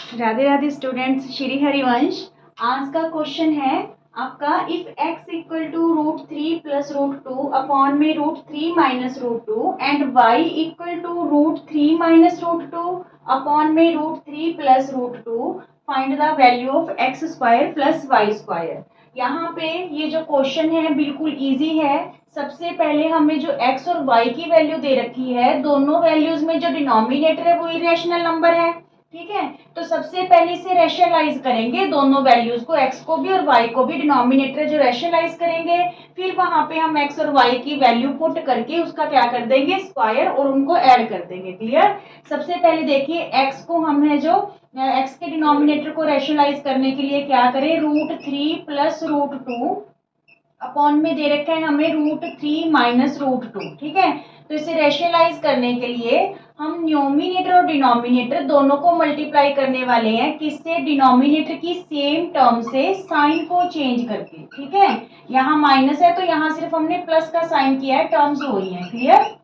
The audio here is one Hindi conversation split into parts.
राधे राधे स्टूडेंट्स, श्री हरिवंश। आज का क्वेश्चन है आपका, if x equal to √3 plus √2 upon में √3 minus √2 and y equal to √3 minus √2 upon में √3 plus √2, find the value of x square plus y square. यहाँ पे ये जो क्वेश्चन है बिल्कुल इजी है। सबसे पहले हमें जो x और y की वैल्यू दे रखी है, दोनों वैल्यूज में जो डिनोमिनेटर है वो इरेशनल नंबर है। ठीक है, तो सबसे पहले इसे रैशनलाइज करेंगे, दोनों वैल्यूज को, x को भी और y को भी, डिनोमिनेटर जो रैशनलाइज करेंगे, फिर वहां पे हम x और y की वैल्यू पुट करके उसका क्या कर देंगे, स्क्वायर, और उनको ऐड कर देंगे। क्लियर। सबसे पहले देखिए, x को हमने जो x के डिनोमिनेटर को रैशनलाइज करने के लिए क्या करें, √3 प्लस √2 अपॉन में दे रखा है हमें √3 माइनस √2। ठीक है, तो इसे रैशनलाइज करने के लिए हम न्यूमिनेटर और डिनोमिनेटर दोनों को मल्टीप्लाई करने वाले हैं। किससे? डिनोमिनेटर की सेम टर्म से, साइन को चेंज करके। ठीक है, यहाँ माइनस है तो यहाँ सिर्फ हमने प्लस का साइन किया है, टर्म्स वही है। क्लियर।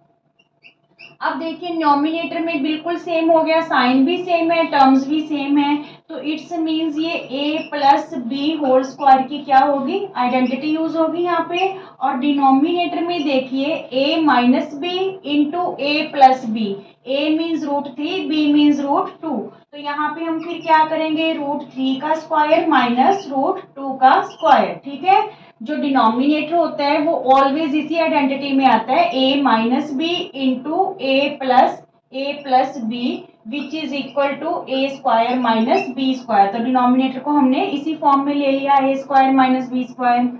अब देखिए, न्यूमिनेटर में बिल्कुल सेम हो गया, साइन भी सेम है, टर्म्स भी सेम है, तो इट्स मीन्स ये a plus B whole square की क्या होगी, आइडेंटिटी यूज होगी यहाँ पे। और डिनोमिनेटर में देखिए a minus B into A plus B, a means √3, b means √2, तो यहाँ पे हम फिर क्या करेंगे, √3 का स्क्वायर माइनस √2 का स्क्वायर। ठीक है, जो डिनोमिनेटर होता है वो ऑलवेज इसी आइडेंटिटी में आता है, a minus B into A plus B which is equal to A square minus B square. तो डिनोमिनेटर को हमने इसी फॉर्म में ले लिया, A square minus B square.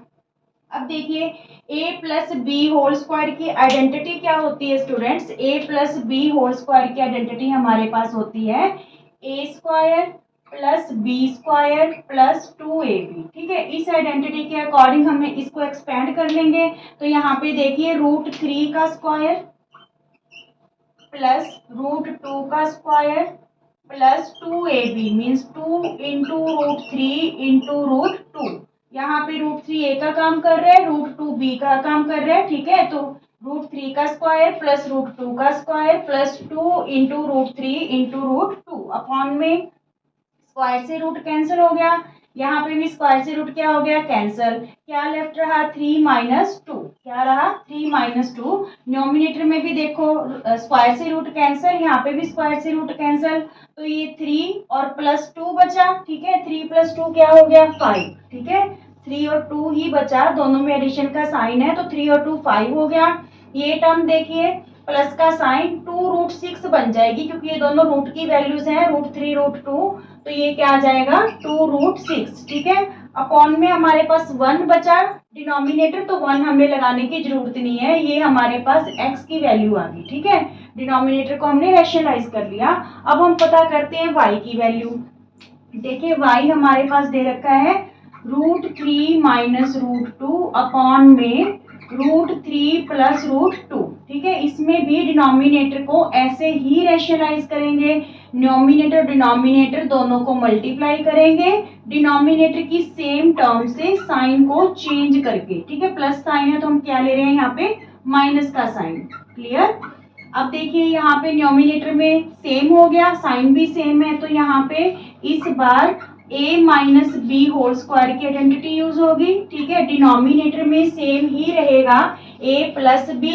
अब देखिए, a plus B whole square की आइडेंटिटी क्या होती है students, a plus B whole square की आइडेंटिटी हमारे पास होती है a square plus B square plus 2ab। ठीक है, इस आइडेंटिटी के अकॉर्डिंग हमें इसको एक्सपेंड कर लेंगे। तो यहाँ पे देखिए, √3 का स्क्वायर प्लस √2 का square plus 2ab means 2 into √3 into √2। यहाँ पे √3 a का काम कर रहा है, √2 b का काम कर रहा है। ठीक है, तो √3 का स्क्वायर प्लस √2 का square plus 2 into √3 into √2 upon में स्क्वायर से रूट कैंसिल हो गया, यहाँ पे भी स्क्वायर से रूट क्या हो गया, कैंसिल। क्या लेफ्ट रहा, 3 माइनस 2, क्या रहा, 3 माइनस 2। न्यूमिनेटर में भी देखो स्क्वायर से रूट कैंसिल, यहाँ पे भी स्क्वायर से रूट कैंसिल, तो ये 3 और प्लस 2 बचा। ठीक है, 3 प्लस 2 क्या हो गया, 5। ठीक है, 3 और 2 ही बचा, दोनों में एडिशन का साइन है, तो 3 और 2 5 हो गया। ये टर्म देखिए, प्लस का साइन 2√6 बन जाएगी, क्योंकि ये दोनों रूट की वैल्यूज हैं, √3 √2, तो ये क्या आ जाएगा, 2√6। ठीक है, अपॉन में हमारे पास 1 बचा डिनोमिनेटर, तो 1 हमें लगाने की जरूरत नहीं है, ये हमारे पास x की वैल्यू आ गई। ठीक है, डिनोमिनेटर को हमने रैशनलाइज कर लिया। अब हम पता करते हैं y की वैल्यू। देखिए, y हमारे पास दे रखा है √3 माइनस √2 अपॉन में √3 प्लस √2। ठीक है, इसमें भी डिनोमिनेटर को ऐसे ही रैशनलाइज करेंगे, न्यूमिनेटर डिनोमिनेटर दोनों को मल्टीप्लाई करेंगे, डिनोमिनेटर की सेम टर्म से साइन को चेंज करके। ठीक है, प्लस साइन है तो हम क्या ले रहे हैं यहाँ पे, माइनस का साइन। क्लियर। अब देखिए, यहाँ पे न्यूमिनेटर में सेम हो गया, साइन भी सेम है, तो यहाँ पे इस बार a minus B whole square की आइडेंटिटी यूज होगी। ठीक है, डिनोमिनेटर में सेम ही रहेगा, a plus B,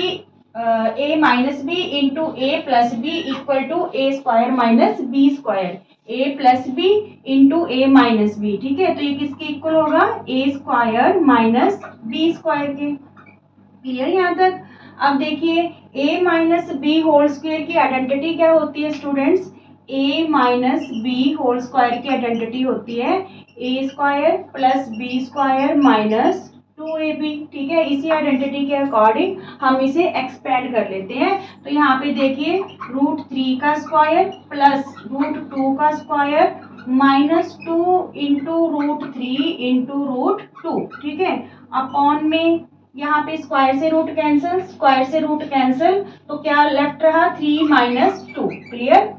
A minus B into A plus B equal to A square minus B square, A plus B into A minus B. ठीक है, तो ये किसके इक्वल होगा, A square minus B square के। क्लियर यहाँ तक। अब देखिए, a minus B whole square की आइडेंटिटी क्या होती है students, a minus B whole square की आइडेंटिटी होती है a square plus B square minus 2ab। ठीक है, इसी आइडेंटिटी के अकॉर्डिंग हम इसे एक्सपेंड कर लेते हैं। तो यहाँ पे देखिए, √3 का स्क्वायर प्लस √2 का स्क्वायर माइनस 2 इंटू √3 इंटू √2। ठीक है, अपॉन में यहाँ पे स्क्वायर से रूट कैंसिल, स्क्वायर से रूट कैंसिल, तो क्या लेफ्ट रहा, 3 माइनस 2। क्लियर।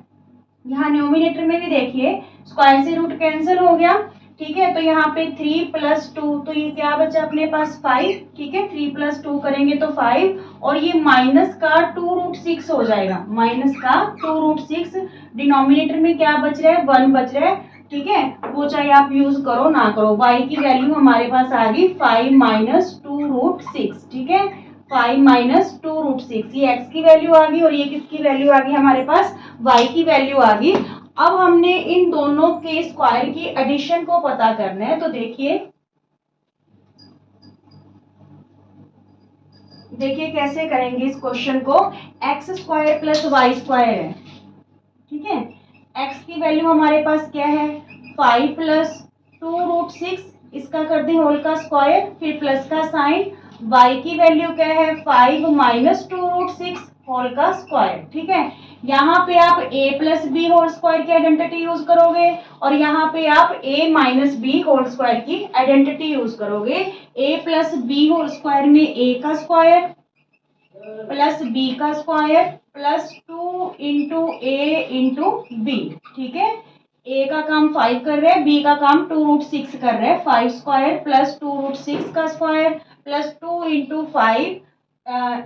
यहाँ न्यूमिनेटर में भी देखिए, स्क्वायर से रूट कैंसिल हो गया, ठीक है। तो यहाँ पे 3 + 2, तो ये क्या बचा अपने पास 5, ठीक है। 3 + 2 करेंगे तो 5, और ये माइनस का 2√6 हो जाएगा, माइनस का 2√6। डिनोमिनेटर में क्या बच रहा है, 1 बच रहा है, ठीक है। वो चाहे आप यूज करो ना करो। y की वैल्यू हमारे पास आ गई 5 - 2√6, ठीक है। 5 - 2√6, ये x की वैल्यू आ गई, और ये किसकी वैल्यू आ गई हमारे पास, y की वैल्यू आ गई। अब हमने इन दोनों के स्क्वायर की एडिशन को पता करना है। तो देखिए कैसे करेंगे इस क्वेश्चन को। x² + y² है, ठीक है। x की वैल्यू हमारे पास क्या है, 5 + 2√6, इसका कर दें होल का स्क्वायर, फिर प्लस का साइन। y की वैल्यू क्या है, 5 - 2√6 होल का स्क्वायर, ठीक है। यहाँ पे आप a + b होल स्क्वायर की आइडेंटिटी यूज करोगे, और यहाँ पे आप a - b होल स्क्वायर की आइडेंटिटी यूज करोगे। a + b होल स्क्वायर में a का स्क्वायर प्लस b का स्क्वायर प्लस 2 × a × b, ठीक है। a का काम 5 कर रहे हैं, b का काम 2√6 कर रहे हैं। 5² + 2√6 का स्क्वायर प्लस 2 × 5 ×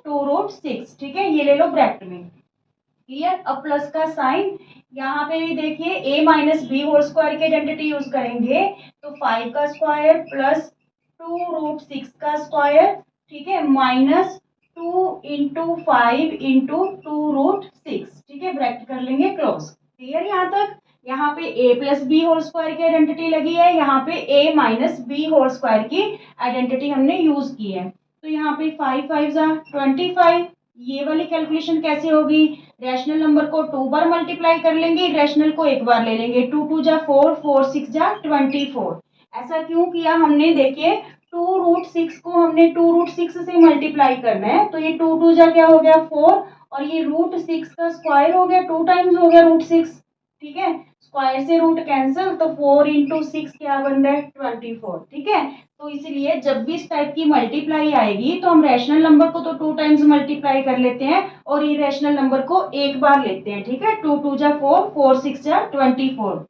2√6, ठीक है। ये ले लो ब्रैकेट में, क्लियर। अब प्लस का साइन, यहाँ पे भी देखिए a - b होल स्क्वायर की आइडेंटिटी यूज करेंगे, तो 5 का स्क्वायर प्लस 2√6 का स्क्वायर, ठीक है, -2 × 5 × 2√6, ठीक है। ब्रैकेट कर लेंगे क्लोज, क्लियर यहाँ तक। यहाँ पे a + b होल स्क्वायर की आइडेंटिटी लगी है, यहाँ पे a - b होल स्क्वायर की आइडेंटिटी हमने यूज की है। तो यहाँ पे 5 × 5 = 25। ये वाली कैलकुलेशन कैसे होगी, रैशनल नंबर को 2 बार मल्टीप्लाई कर लेंगे, इरेशनल को 1 बार ले लेंगे। 2 × 2 = 4, 4 × 6 = 24। ऐसा क्यों किया हमने, देखिए 2√6 को हमने 2√6 से मल्टीप्लाई करना है, तो ये 2 × 2 = क्या हो गया 4, और ये √6 का स्क्वायर हो गया, 2 टाइम्स हो गया √6, ठीक है। स्क्वायर से रूट कैंसिल, तो 4 × 6 क्या बन रहा है 24, ठीक है। तो इसलिए जब भी इस टाइप की मल्टीप्लाई आएगी तो हम रैशनल नंबर को तो 2 टाइम्स मल्टीप्लाई कर लेते हैं, और इरेशनल नंबर को 1 बार लेते हैं, ठीक है। 2 × 2 = 4, 4 × 6 = 24।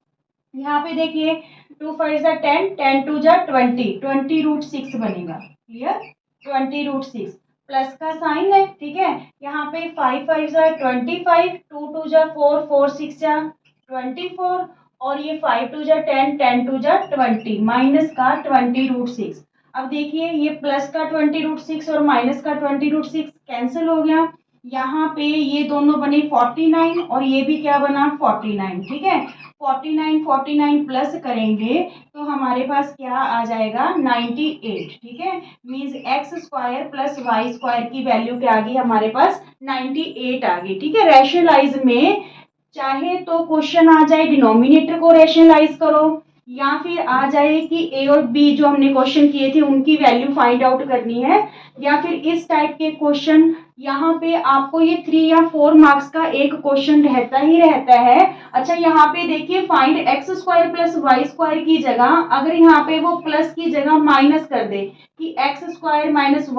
यहाँ पे देखिए 2 × 5 = 10, 10 × 2 = 20, 20√6 बनेगा, क्लियर। 20√6 प्लस का साइन है, ठीक है। यहाँ पे 5 × 5 = 25, 2 × 2 = 4, 4 × 6 = 24, और ये 5 × 2 = 10, 10 × 2 = 20, माइनस का 20√6। अब देखिए ये प्लस का 20√6 और माइनस का 20√6 कैंसिल हो गया। यहाँ पे ये दोनों बने 49, और ये भी क्या बना 49, ठीक है। 49 49 प्लस करेंगे तो हमारे पास क्या आ जाएगा 98, ठीक है। मीन्स x² + y² की वैल्यू क्या आ गई हमारे पास 98 आ गई, ठीक है। रैशनलाइज में चाहे तो क्वेश्चन आ जाए डिनोमिनेटर को रैशनलाइज करो, या फिर आ जाए कि a और b जो हमने क्वेश्चन किए थे उनकी वैल्यू फाइंड आउट करनी है, या फिर इस टाइप के क्वेश्चन यहाँ पे आपको ये 3 या 4 मार्क्स का एक क्वेश्चन रहता ही रहता है। अच्छा यहाँ पे देखिए फाइंड x² + y² की जगह अगर यहाँ पे वो प्लस की जगह माइनस कर दे कि x² -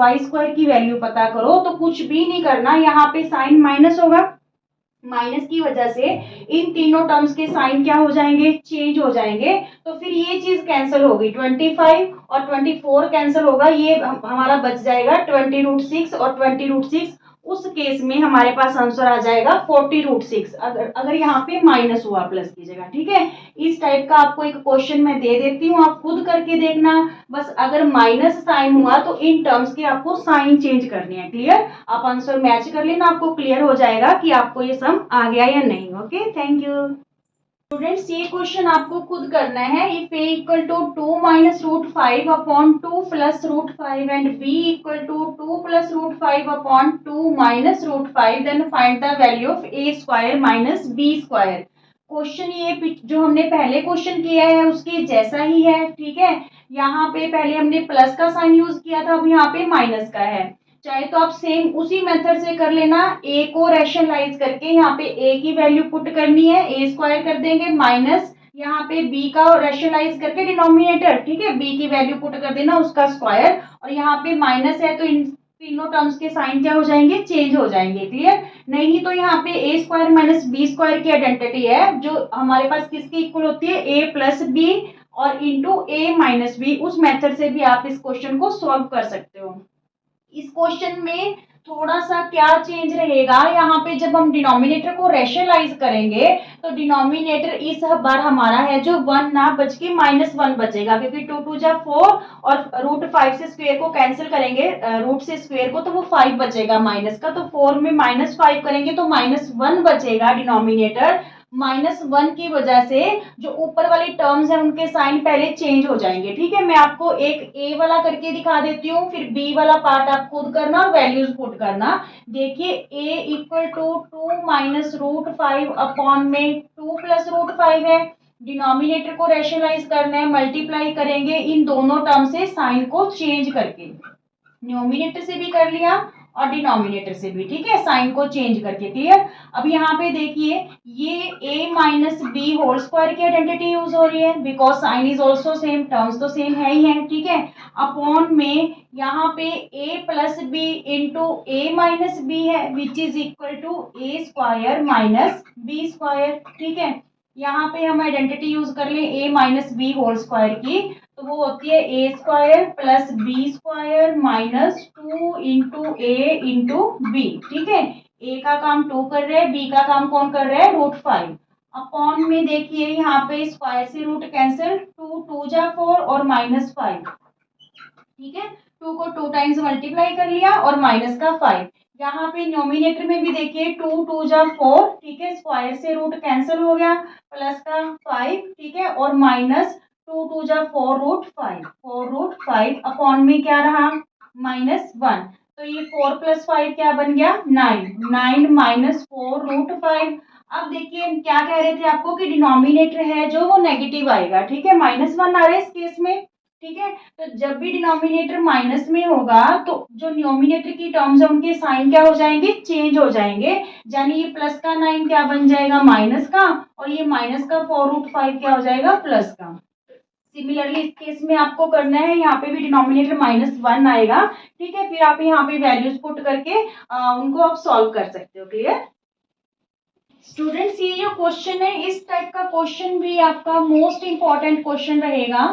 y² की वैल्यू पता करो, तो कुछ भी नहीं करना, यहाँ पे साइन माइनस होगा, माइनस की वजह से इन तीनों टर्म्स के साइन क्या हो जाएंगे चेंज हो जाएंगे, तो फिर ये चीज कैंसिल होगी, 25 और 24 कैंसिल होगा, ये हमारा बच जाएगा 20√6 और 20√6। उस केस में हमारे पास आंसर आ जाएगा 40√6, अगर यहाँ पे माइनस हुआ प्लस की जगह, ठीक है। इस टाइप का आपको एक क्वेश्चन मैं दे देती हूँ, आप खुद करके देखना। बस अगर माइनस साइन हुआ तो इन टर्म्स के आपको साइन चेंज करने हैं, क्लियर। आप आंसर मैच कर लेना, आपको क्लियर हो जाएगा कि आपको ये सम आ गया या नहीं। Okay, thank you students. ये क्वेश्चन आपको खुद करना है। If a = 2 - √5/2 + √5 and b = 2 + √5/2 - √5, then find the value of a² - b²। Question ये जो हमने पहले क्वेश्चन किया है उसके जैसा ही है, ठीक है। यहाँ पे पहले हमने प्लस का साइन यूज किया था, अब यहाँ पे माइनस का है। चाहे तो आप सेम उसी मेथड से कर लेना, a को रैशनलाइज करके यहाँ पे a की वैल्यू पुट करनी है, a² कर देंगे, माइनस यहाँ पे b का रैशनलाइज करके डिनोमिनेटर, ठीक है, b की वैल्यू पुट कर देना उसका स्क्वायर, और यहाँ पे माइनस है तो तीनों टर्म्स के साइन क्या हो जाएंगे, चेंज हो जाएंगे। क्लियर? नहीं तो यहाँ पे ए स्क्वायर माइनस बी स्क्वायर की आइडेंटिटी है जो हमारे पास किसकी इक्वल होती है, ए प्लस बी और इंटू ए माइनस बी। उस मेथड से भी आप इस क्वेश्चन को सॉल्व कर सकते हो। इस क्वेश्चन में थोड़ा सा क्या चेंज रहेगा, यहाँ पे जब हम डिनोमिनेटर को रेशनलाइज करेंगे तो डिनोमिनेटर इस बार हमारा है जो 1 ना बच के -1 बचेगा, क्योंकि 2 2 जा 4 और रूट 5 से स्क्वायर को कैंसिल करेंगे, रूट से स्क्वायर को, तो वो 5 बचेगा माइनस का, तो 4 में -5 करेंगे तो -1 बचेगा डिनोमिनेटर। -1 की वजह से जो ऊपर वाली टर्म्स है उनके साइन पहले चेंज हो जाएंगे। ठीक है, मैं आपको एक ए वाला करके दिखा देती हूँ, फिर बी वाला पार्ट आप खुद करना और वैल्यूज पुट करना। देखिए A equal to 2 minus root 5 upon में 2 प्लस रूट 5 है। डिनोमिनेटर को रेशनलाइज करना है, मल्टीप्लाई करेंगे इन दोनों टर्म से साइन को चेंज करके। न्यूमिनेटर से भी कर लिया और डिनोमिनेटर से भी, ठीक है, साइन को चेंज करके। क्लियर? अब यहाँ पे देखिए ये a minus B whole square की आइडेंटिटी यूज हो रही है, because sign is also same, terms तो सेम है ही है। ठीक है, अपॉन में यहाँ पे a plus B into A minus B है, which is equal to A square minus B square. ठीक है, यहाँ पे हम आइडेंटिटी यूज कर ले a minus B whole square की, तो वो होती है A square plus B square minus 2 into A into B. ठीक है, ए का काम 2 कर रहे हैं, बी का काम कौन कर रहा है, रूट 5। अपॉन में देखिए यहाँ पे स्क्वायर से रूट कैंसिल, 2 2 जा 4 और -5। ठीक है, 2 को 2 टाइम्स मल्टीप्लाई कर लिया और माइनस का 5। यहाँ पे न्यूमिनेटर में भी देखिए 2 2 जा 4, ठीक है, स्क्वायर से रूट कैंसिल हो गया, प्लस का 5, ठीक है, और माइनस 2 2 जा 4 रूट 5, 4 रूट 5 अपॉन में क्या रहा, -1। तो ये 4 प्लस 5 क्या बन गया, 9, 9 माइनस 4 रूट 5। अब देखिए हम क्या कह रहे थे आपको कि डिनोमिनेटर है जो वो नेगेटिव आएगा। ठीक है, -1 आ रहा है इस केस में। ठीक है, तो जब भी डिनोमिनेटर माइनस में होगा तो जो न्यूमिनेटर की टर्म्स है उनके साइन क्या हो जाएंगे, चेंज हो जाएंगे। यानी ये प्लस का 9 क्या बन जाएगा, माइनस का, और ये माइनस का 4 रूट 5 क्या हो जाएगा, प्लस का। सिमिलरली इस केस में आपको करना है, यहाँ पे भी डिनोमिनेटर -1 आएगा। ठीक है, फिर आप यहाँ पे वैल्यूज पुट करके उनको आप सॉल्व कर सकते हो। क्लियर? स्टूडेंट्स, ये जो क्वेश्चन है इस टाइप का क्वेश्चन भी आपका मोस्ट इंपॉर्टेंट क्वेश्चन रहेगा।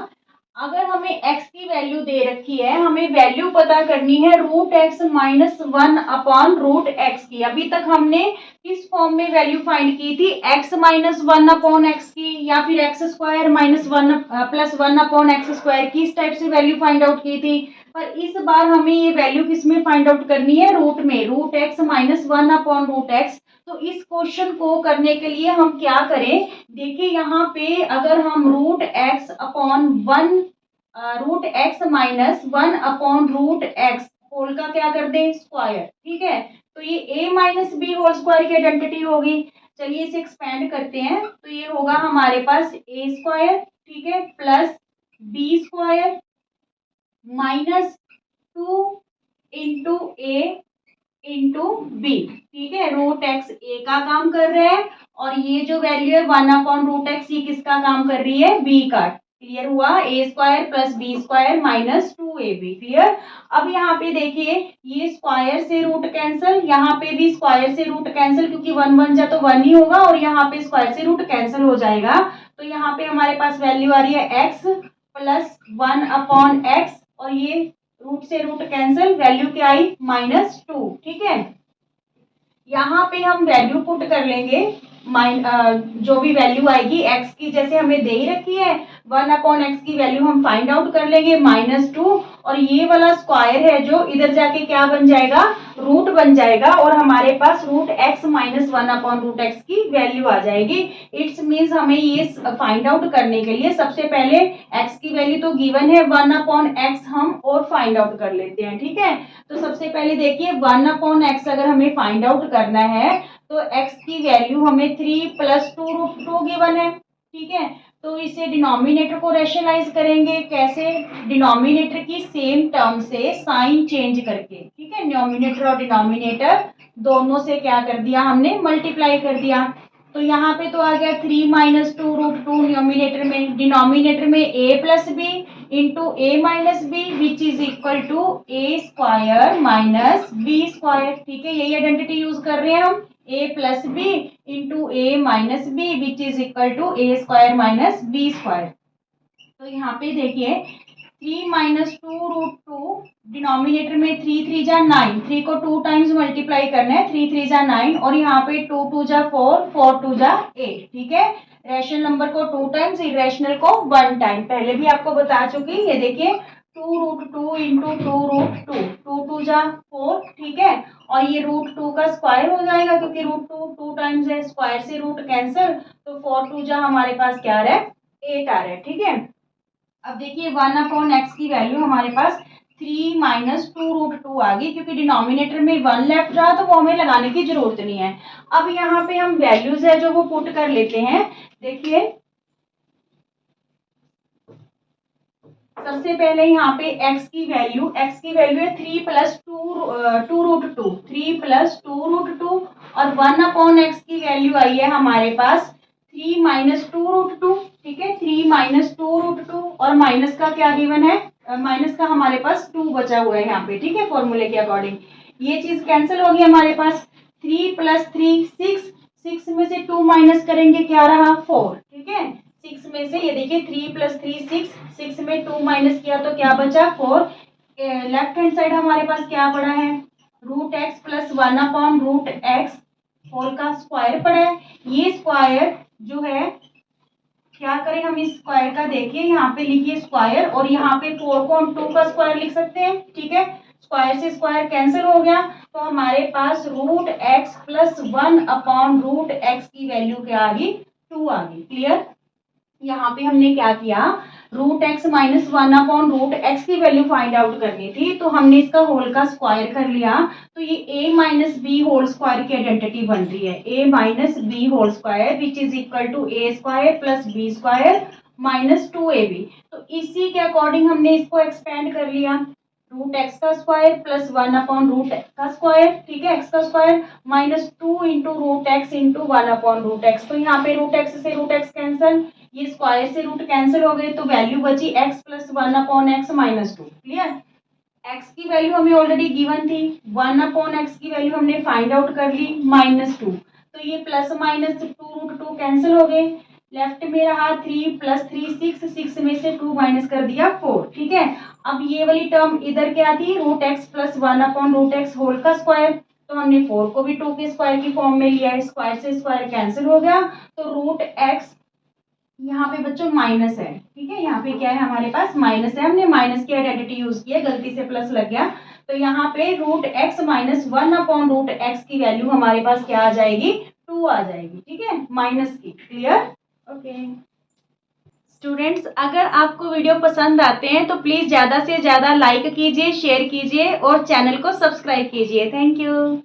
अगर हमें x की वैल्यू दे रखी है, हमें वैल्यू पता करनी है root x minus 1 upon root x की। अभी तक हमने किस फॉर्म में वैल्यू फाइंड की थी, x माइनस 1 अपॉन एक्स की, या फिर x square minus 1 plus 1 upon x square की, इस टाइप से वैल्यू फाइंड आउट की थी। पर इस बार हमें ये वैल्यू किस में फाइंड आउट करनी है, रूट में, root x minus 1 upon root X. तो इस क्वेश्चन को करने के लिए हम क्या करें, देखिए यहाँ पे अगर हम root X upon 1 root x minus 1 upon root X whole का क्या कर दें, स्क्वायर। ठीक है, तो ये a minus B whole square की आइडेंटिटी होगी। चलिए इसे एक्सपेंड करते हैं, तो ये होगा हमारे पास a स्क्वायर, ठीक है, plus B square minus 2 into A into B. ठीक है, रूट एक्स ए का काम कर रहे हैं और ये जो वैल्यू है 1 अपॉन रूट एक्स ये किसका काम कर रही है, बी का। क्लियर हुआ, A square plus B square minus 2ab। Clear? अब यहाँ पे देखिए ये स्क्वायर से रूट कैंसिल, यहाँ पे भी स्क्वायर से रूट कैंसिल, क्योंकि 1 1 जा तो 1 ही होगा और यहाँ पे स्क्वायर से रूट कैंसिल हो जाएगा। तो यहाँ पे हमारे पास वैल्यू आ रही है x प्लस 1 अपॉन एक्स, और ये रूट से रूट कैंसिल, वैल्यू क्या आई, -2। ठीक है, यहाँ पे हम वैल्यू पुट कर लेंगे, जो भी वैल्यू आएगी x की, जैसे हमें दे ही रखी है 1 अपॉन एक्स की वैल्यू हम फाइंड आउट कर लेंगे -2, और ये वाला स्क्वायर है जो इधर जाके क्या बन जाएगा, रूट बन जाएगा, और हमारे पास root x minus 1 upon root x की वैल्यू आ जाएगी। इट्स मीन्स हमें ये फाइंड आउट करने के लिए सबसे पहले x की वैल्यू तो गिवन है 1 अपॉन एक्स, हम और फाइंड आउट कर लेते हैं। ठीक है, तो सबसे पहले देखिए 1 अपॉन एक्स अगर हमें फाइंड आउट करना है तो x की वैल्यू हमें 3 प्लस 2 रूट 2 गिवन है। ठीक है, तो इसे डिनोमिनेटर को रेशनलाइज करेंगे, कैसे, डिनोमिनेटर की सेम टर्म से साइन चेंज करके। ठीक है, न्यूमिनेटर और डिनोमिनेटर दोनों से क्या कर दिया हमने, मल्टीप्लाई कर दिया। तो यहाँ पे तो आ गया 3 माइनस 2 रूट 2 न्यूमिनेटर में, डिनोमिनेटर में a plus B, into A minus B which is equal to A square minus B square. ठीक है, यही आइडेंटिटी यूज कर रहे हैं हम, A plus B into A minus B which is equal to A square minus B square. तो यहाँ पे देखिए 3 माइनस 2√2, डिनोमिनेटर में 3 3 जा 9, 3 को 2 टाइम्स मल्टीप्लाई करना है, 3 3 जा 9 और यहाँ पे 2 2 जा 4, 4 2 जा 8। ठीक है, रैशनल नंबर को 2 टाइम्स, इरेशनल को 1 टाइम, पहले भी आपको बता चुकी। ये देखिए 2√2 इंटू 2√2, 2 2 जा 4। ठीक है, और ये √2 का स्क्वायर हो जाएगा क्योंकि √2 2 टाइम्स है, स्क्वायर से रूट कैंसिल, तो 4 2 जा हमारे पास क्या आ रहा है, 8 आ रहा है। ठीक है, अब देखिए 1/x की वैल्यू हमारे पास 3 माइनस 2√2 आ गई, क्योंकि डिनोमिनेटर में 1 लेफ्ट रहा तो वो हमें लगाने की जरूरत नहीं है। अब यहाँ पे हम वैल्यूज है जो वो पुट कर लेते हैं। देखिए सबसे पहले यहाँ पे x की वैल्यू है 3 प्लस 2√2, 3 प्लस 2√2 और 1/x की वैल्यू आई है हमारे पास 3 माइनस 2√2। ठीक है, 3 माइनस 2√2 और माइनस का क्या गिवन है, माइनस का हमारे पास 2 बचा हुआ है यहाँ पे। ठीक है, फॉर्मूले के अकॉर्डिंग ये चीज कैंसिल होगी हमारे पास। 3 प्लस 3 6, 6 में से 2 माइनस करेंगे क्या रहा 4। ठीक है, 6 में से ये देखिए 3 प्लस 3 6, 6 में 2 माइनस किया तो क्या बचा 4। लेफ्ट हैंड साइड हमारे पास क्या पड़ा है, √x प्लस 1/√x होल का स्क्वायर पड़ा है। ये स्क्वायर जो है क्या करें हम, इस स्क्वायर का देखिए यहाँ पे लिखिए स्क्वायर, और यहाँ पे 4 को हम 2 का स्क्वायर लिख सकते हैं। ठीक है, स्क्वायर से स्क्वायर कैंसिल हो गया तो हमारे पास √x प्लस 1/√x की वैल्यू क्या आ गई, 2 आ गई। क्लियर, यहाँ पे हमने क्या किया, √x माइनस 1/√x की वैल्यू फाइंड आउट करनी थी, तो हमने इसका होल का स्क्वायर कर लिया, तो ये a minus B whole square की आइडेंटिटी बन रही है, a minus B whole square which is equal to a square plus b square minus 2ab। तो इसी के अकॉर्डिंग हमने इसको एक्सपेंड कर लिया, √x का स्क्वायर प्लस 1/√x का स्क्वायर। ठीक है, x का square minus 2 into √x into 1/√x। तो यहाँ पे √x से √x कैंसिल, ये स्क्वायर से रूट कैंसिल हो गए, तो वैल्यू बची x plus 1/x minus 2। Clear, x की वैल्यू हमें ऑलरेडी गिवन थी, 1/x की वैल्यू हमने फाइंड आउट कर ली -2, तो ये प्लस माइनस 2√2 कैंसिल हो गए, लेफ्ट में रहा 3 प्लस 3 6, 6 में से 2 माइनस कर दिया 4। ठीक है, अब ये वाली टर्म इधर क्या थी, √x प्लस 1/√x होल का स्क्वायर, तो हमने 4 को भी 2 के स्क्वायर की फॉर्म में लिया है, स्क्वायर से स्क्वायर कैंसिल हो गया, तो √x यहाँ पे बच्चों माइनस है। ठीक है, यहाँ पे क्या है हमारे पास माइनस है, हमने माइनस की आइडेंटिटी यूज की है, गलती से प्लस लग गया, तो यहाँ पे √x माइनस 1/√x की वैल्यू हमारे पास क्या आ जाएगी, 2 आ जाएगी। ठीक है, माइनस की। क्लियर, ओके स्टूडेंट्स, अगर आपको वीडियो पसंद आते हैं तो प्लीज ज्यादा से ज्यादा लाइक कीजिए, शेयर कीजिए और चैनल को सब्सक्राइब कीजिए। Thank you.